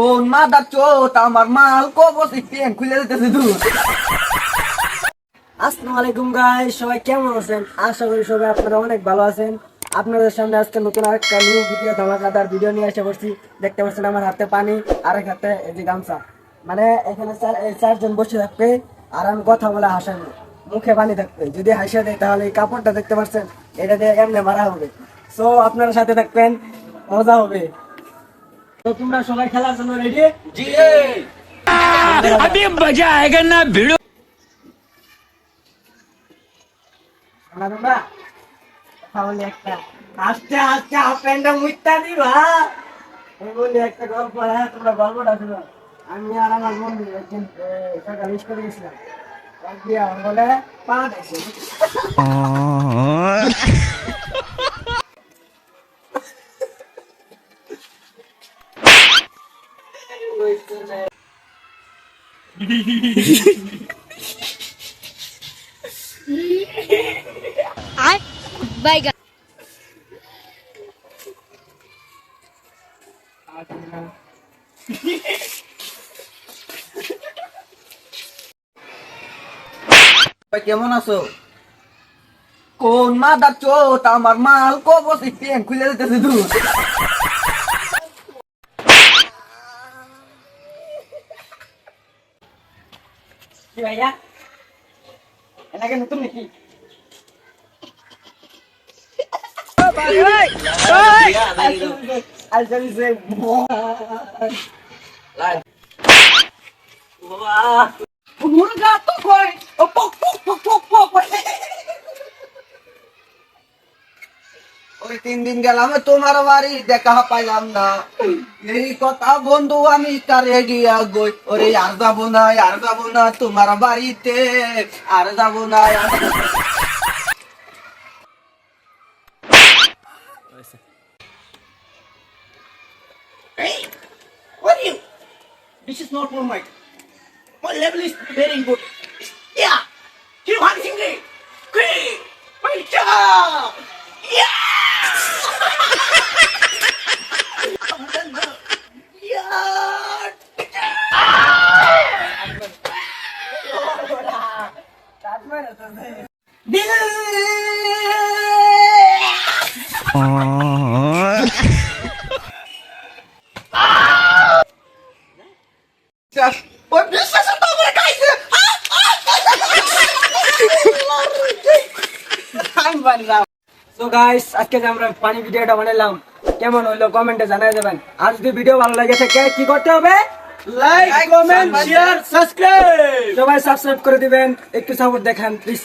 কোন মাদার চোত আমার মাল কবসি পেন খুলে দিতেছে দুধ। আসসালামু আলাইকুম গাইস, সবাই কেমন আছেন? আশা করি সবাই আপনারা অনেক ভালো আছেন। আপনাদের সামনে আজকে নতুন আরেকটা নিউ ভিডিও ধামাকাদার ভিডিও নিয়ে এসে পড়ছি। দেখতে পাচ্ছেন আমার হাতে পানি আর এক হাতে এই যে গামছা। মানে এখানে চারজন বসে থাকবে আর আমি কথা বলে হাসাবো, মুখে পানি থাকবে। যদি হাসিয়ে দেয় তাহলে এই কাপড়টা দেখতে পাচ্ছেন, এটা দিয়ে এমনি মারা হবে। সো আপনারা সাথে থাকবেন, মজা হবে। তো তোমরা সবাই খেলার জন্য রেডি? জি अभी मजा आएगा ना भिड़ो। তোমরা তাহলে একটা আস্তে আস্তে আপনারা মুইতা দিবা। আমি বলি একটা গল্প, হ্যাঁ তোমরা গল্পটা শুনো। আমি আর আমার বন্ধু একদিন সকালে স্কুলে গেছিলাম, গিয়ে আমার বলে পা দেখছি। Bye. কেমন আছো? কোন মাদার চোত আমার মাল কবসি পেন খুলে দিতেছে দুধ। কি ভাইয়া, এলাকা নতুন নাকি? মুরগা তো কই ও পক পক পক পক পক। ওই 3 দিন গেলাম তোমার বাড়ি, দেখা পাইলাম না। এই কথা বন্ধু আমি কারে গিয়া গই, ওরে আর যাবো না তোমার বাড়িতে, আর যাবো না। Hey, what are you? This is not for my level is very good. Yeah, you want to sing it? Great, great job. Yeah. ওই বিশ্বাসের তো আমার খাইছে। সো গাইস, আজকে যে আমরা পানি ভিডিওটা বানালাম কেমন হলো কমেন্টে জানাই দেবেন। আর যদি ভিডিও ভালো লাগে থাকে কি করতে হবে? Like, comment, share, subscribe. সবাই সাবস্ক্রাইব করে দিবেন, একটু সাপোর্ট দেখান প্লিজ।